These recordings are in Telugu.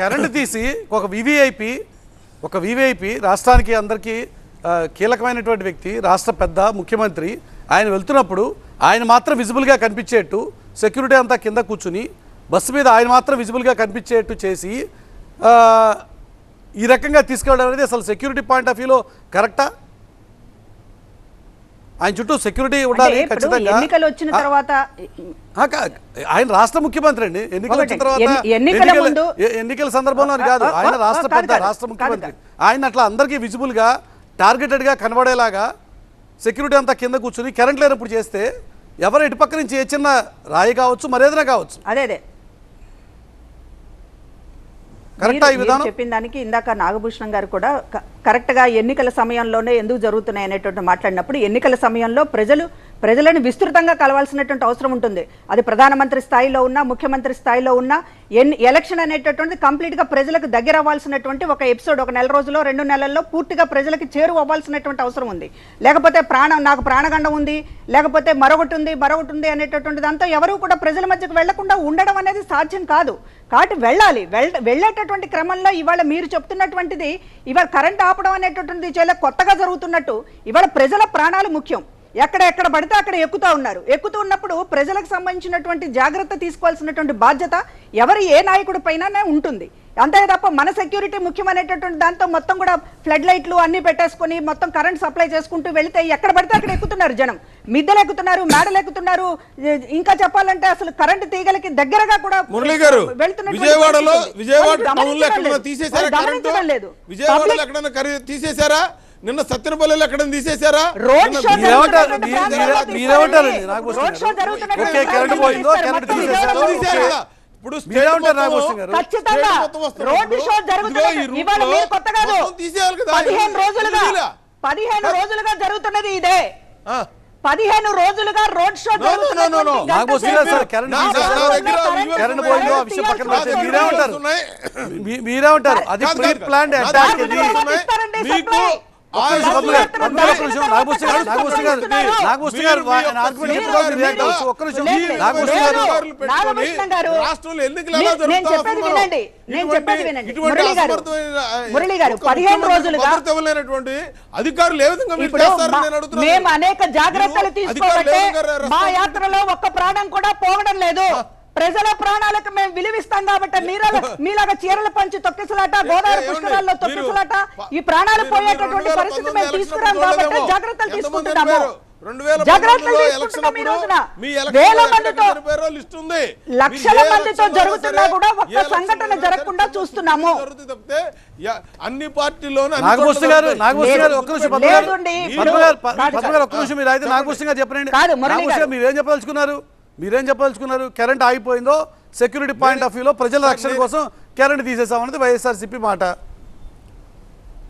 కరెంట్ తీసి ఒక వివిఐపి రాష్ట్రానికి అందరికీ కీలకమైనటువంటి వ్యక్తి, రాష్ట్ర పెద్ద ముఖ్యమంత్రి, ఆయన వెళ్తున్నప్పుడు ఆయన మాత్రం విజిబుల్గా కనిపించేట్టు సెక్యూరిటీ అంతా కింద కూర్చుని బస్సు మీద ఆయన మాత్రం విజిబుల్గా కనిపించేట్టు చేసి ఈ రకంగా తీసుకెళ్ళడం అనేది అసలు సెక్యూరిటీ పాయింట్ ఆఫ్ వ్యూలో కరెక్టా? ఆయన చుట్టూ సెక్యూరిటీ ఉండాలి ఖచ్చితంగా. ఎన్నికలు వచ్చిన తర్వాత ఆయన రాష్ట్ర ముఖ్యమంత్రి అండి. ఎన్నికలు వచ్చిన తర్వాత ఎన్నికల సందర్భంలో కాదు, ఆయన రాష్ట్ర ముఖ్యమంత్రి. ఆయన అట్లా అందరికీ విజిబుల్ గా టార్గెటెడ్ గా కనబడేలాగా సెక్యూరిటీ అంతా కింద కూర్చుని కరెంట్ లేనప్పుడు చేస్తే ఎవరు ఇటు పక్క నుంచి ఏ చిన్న రాయి కావచ్చు మరేదైనా కావచ్చు. అదే చెప్పిన దానికి ఇందాక నాగభూషణం గారు కూడా కరెక్ట్ గా ఎన్నికల సమయంలోనే ఎందుకు జరుగుతున్నాయి అనేటువంటి మాట్లాడినప్పుడు ఎన్నికల సమయంలో ప్రజలను విస్తృతంగా కలవాల్సినటువంటి అవసరం ఉంటుంది. అది ప్రధానమంత్రి స్థాయిలో ఉన్నా ముఖ్యమంత్రి స్థాయిలో ఉన్నా ఎలక్షన్ అనేటటువంటిది కంప్లీట్ గా ప్రజలకు దగ్గర అవ్వాల్సినటువంటి ఒక ఎపిసోడ్, ఒక నెల రోజుల్లో 2 నెలల్లో పూర్తిగా ప్రజలకు చేరువ అవ్వాల్సినటువంటి అవసరం ఉంది. లేకపోతే నాకు ప్రాణగండం ఉంది, లేకపోతే మరొకటి ఉంది అనేటటువంటిది అంతా ఎవరు కూడా ప్రజల మధ్యకు వెళ్లకుండా ఉండడం అనేది సాధ్యం కాదు. కాబట్టి వెళ్ళేటటువంటి క్రమంలో ఇవాళ మీరు చెప్తున్నటువంటిది ఇవాళ కరెంట్ ఆపడం అనేటటువంటిది చాలా కొత్తగా జరుగుతున్నట్టు ఇవాళ ప్రజల ప్రాణాలు ముఖ్యం. ఎక్కడ పడితే అక్కడ ఎక్కుతూ ఉన్నప్పుడు ప్రజలకు సంబంధించినటువంటి జాగ్రత్త తీసుకోవాల్సినటువంటి బాధ్యత ఏ నాయకుడి పైన ఉంటుంది. అంతే తప్ప మన సెక్యూరిటీ ముఖ్యమైనటువంటి దాంతో మొత్తం కూడా ఫ్లడ్ లైట్లు అన్ని పెట్టేసుకుని మొత్తం కరెంట్ సప్లై చేసుకుంటూ వెళితే ఎక్కడ పడితే అక్కడ ఎక్కుతున్నారు జనం, మిద్దెలు ఎక్కుతున్నారు, మేడలు ఎక్కుతున్నారు. ఇంకా చెప్పాలంటే అసలు కరెంట్ తీగలకి దగ్గరగా కూడా తీసేశారా? నిన్న సత్యనపల్లిలో ఎక్కడ తీసేశారా? ఇప్పుడు ఖచ్చితంగా రోడ్డు షో జరుగుతుంది. 15 రోజులుగా జరుగుతున్నది ఇదే. 15 రోజులుగా రోడ్ షో మీరేమంటారు? అది ప్రీ ప్లాన్డ్ అటాక్. రాష్ట్రంలో ఎన్నికలు ఎలా జరుగుతాయి? అధికారులు ఏ విధంగా మేము అనేక జాగ్రత్తలు తీసుకోబట్టే మా యాత్రలో ఒక్క ప్రాణం కూడా పోవడం లేదు. ప్రజల ప్రాణాలకు మేము విలువిస్తాం కాబట్టి మీలాగా చీరల పంచి తొక్కిసలాట, గోదావరి పుష్కరాల్లో తొక్కిసలాట, ఈ ప్రాణాలు పోయేటటువంటి పరిస్థితి మేము తీసుకురాం కాబట్టి జాగ్రత్తలు తీసుకుంటున్నాము. లక్షల మందితో జరుగుతున్నా కూడా ఒక్క సంఘటన జరగకుండా చూస్తున్నాము. అన్ని పార్టీలోనూ మీరేం చెప్పదలుచుకున్నారు? కరెంట్ ఆగిపోయిందో సెక్యూరిటీ పాయింట్ ఆఫ్ వ్యూలో ప్రజల రక్షణ కోసం కరెంట్ తీసేసామన్నది వైఎస్ఆర్సీపీ మాట.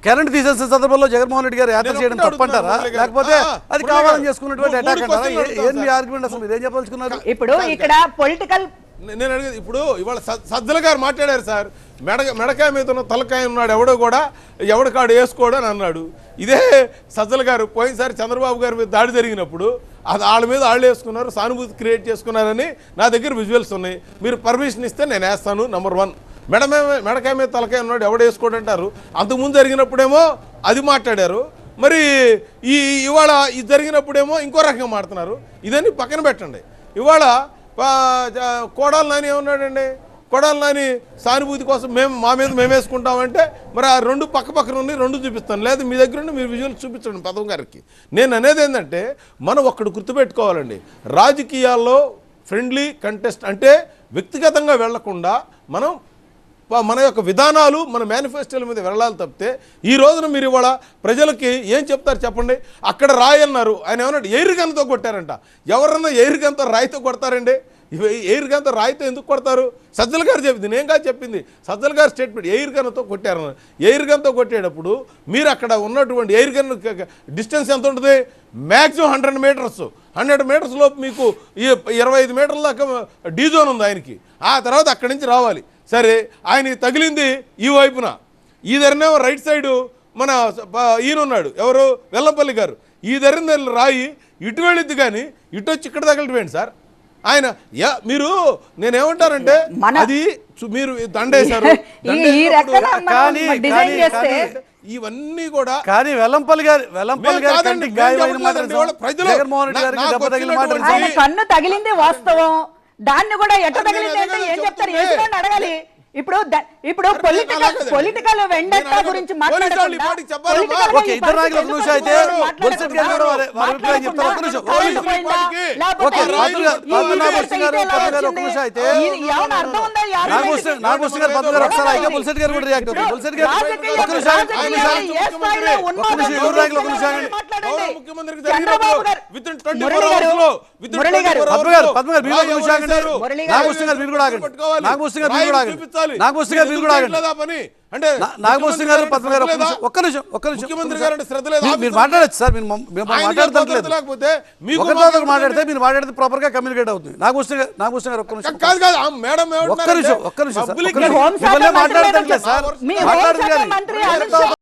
కరెంట్ తీసేసిన సందర్భంలో జగన్మోహన్ రెడ్డి గారు యాత్ర చేయడం తప్పంటారా, లేకపోతే అది కావాలని చేసుకున్నటువంటి అటాక్ అంటారా? ఏంటి ఆర్గ్యుమెంట్ అసలు? మీరేం చెప్పదలుచుకున్నారు? ఇప్పుడు ఇక్కడ పొలిటికల్ నేను అడిగేది, ఇప్పుడు ఇవాళ సజ్జల గారు మాట్లాడారు సార్, మెడకాయ మీద ఉన్న తలకాయ ఉన్నాడు ఎవడో కూడా ఎవడికాడు వేసుకోడు అని అన్నాడు. ఇదే సజ్జల గారు పోయినసారి చంద్రబాబు గారి మీద దాడి జరిగినప్పుడు అది వాళ్ళ మీద వాళ్ళు వేసుకున్నారు, సానుభూతి క్రియేట్ చేసుకున్నారని నా దగ్గర విజువల్స్ ఉన్నాయి. మీరు పర్మిషన్ ఇస్తే నేను వేస్తాను. నెంబర్ 1, మెడకాయ మీద తలకాయ ఉన్నాడు ఎవడు వేసుకోడు అంటారు. అంతకుముందు జరిగినప్పుడేమో అది మాట్లాడారు, మరి ఇవాళ ఇది జరిగినప్పుడేమో ఇంకో రకంగా మాట్లాడుతున్నారు. ఇదని పక్కన పెట్టండి. ఇవాళ కోడాల నాని ఏమన్నాడండి? కోడాల నాని సానుభూతి కోసం మా మీద మేము వేసుకుంటామంటే మరి ఆ 2 పక్కన ఉన్నాయి, 2 చూపిస్తాను, లేదా మీ దగ్గర ఉండి మీరు విజువల్ చూపించండి పదం గారికి. నేను అనేది ఏంటంటే మనం ఒక్కడు గుర్తుపెట్టుకోవాలండి, రాజకీయాల్లో ఫ్రెండ్లీ కంటెస్ట్ అంటే వ్యక్తిగతంగా వెళ్లకుండా మన యొక్క విధానాలు మన మేనిఫెస్టోల మీద వెళ్ళాలి తప్పితే ఈ రోజున మీరు ఇవాళ ప్రజలకి ఏం చెప్తారు చెప్పండి? అక్కడ రాయి అన్నారు, ఆయన ఏమన్నాడు ఎయిర్ గన్తో కొట్టారంట. ఎవరన్నా ఎయిర్ గన్తో రాయితో కొడతారండి? ఎయిర్ గన్తో రాయితో ఎందుకు కొడతారు? సజ్జల గారు చెప్పింది, నేను కాదు చెప్పింది, సజ్జల గారు స్టేట్మెంట్. ఎయిర్ గన్తో కొట్టారు. ఎయిర్ గన్తో కొట్టేటప్పుడు మీరు అక్కడ ఉన్నటువంటి ఎయిర్ గన్ డిస్టెన్స్ ఎంత ఉంటుంది? Maximum 100 metres. 100 మీటర్స్ లోపు మీకు 25 మీటర్ల దాకా డీ జోన్ ఉంది ఆయనకి. ఆ తర్వాత అక్కడి నుంచి రావాలి. సరే, ఆయన తగిలింది ఈ వైపున, ఈ ధరనేమో రైట్ సైడు మన ఈయనున్నాడు ఎవరు, వెల్లంపల్లి గారు. ఈ ధరని రాయి ఇటు వెళ్ళిద్ది కానీ ఇటు వచ్చి ఇక్కడ తగలటమేంటి సార్? ఆయన మీరు నేనేమంటానంటే అది మీరు దండేశారు ఈ రకంగా కానీ డిజైన్ చేస్తే ఇవన్నీ కూడా కానీ వెల్లంపల్లి గారి కంటికి గాయమైన మాట ప్రజలు జగన్మోహన్ రెడ్డి గారికి దెబ్బ తగిలిన మాట నిజం. ఆయన కన్ను తగిలింది వాస్తవం, దాన్ని కూడా ఎట్ట తగిలింది అంటే ఏం చెప్తారు? యజమాని అడగాలి. ఇప్పుడు పొలిటికల్ వెండట్టా గురించి మాట్లాడకుండా ఓకే, ఇద్దరు నాయకులు ఒక నిమిషం అయితే బొలిశెట్టి గారు కూడా వారి అభిప్రాయం చెప్తారు. ఒక నిమిషం ఓకే, నాగభూషణ్ గారు ఒక నిమిషం అయితే నాగభూషణ్ గారు పద్మ గారు ఒకసారి అయితే బొలిశెట్టి గారు కూడా రియాక్ట్ అవుతారు. బొలిశెట్టి గారు ఒక నిమిషం ఎవరు నాయకులు ఒక నిమిషం ముఖ్యమంత్రికి జరిగినప్పుడు within 24 hours లో పద్మ గారు మీరు ఒక నిమిషం ఆగండి. నాగభూషణ్ గారు మీరు కూడా ఆగండి. నాగభూషణ్ గారు మీరు కూడా ఆగండి. నాగభూషణ్ గారు మీరు కూడా ఆగండి. అంటే నాగభూషణ్ గారు పద్మ గారు ఒక్క నిమిషం ముఖ్యమంత్రి గారు అంటే శ్రద్ధ లేదు. మీరు మాట్లాడచ్చు సార్, మీరు మాట్లాడలేదు. లేకపోతే మీకు ఒకరితో మాట్లాడితే మీరు మాట్లాడితే ప్రాపర్ గా కమ్యూనికేట్ అవుతుంది. నాగభూషణ్ గారు ఒక్క నిమిషం కాదు కాదు మేడం ఒక్క నిమిషం హోంశాఖ మాట్లాడతాను సార్, మీ మాట్లాడదు హోంశాఖ మంత్రి కానీ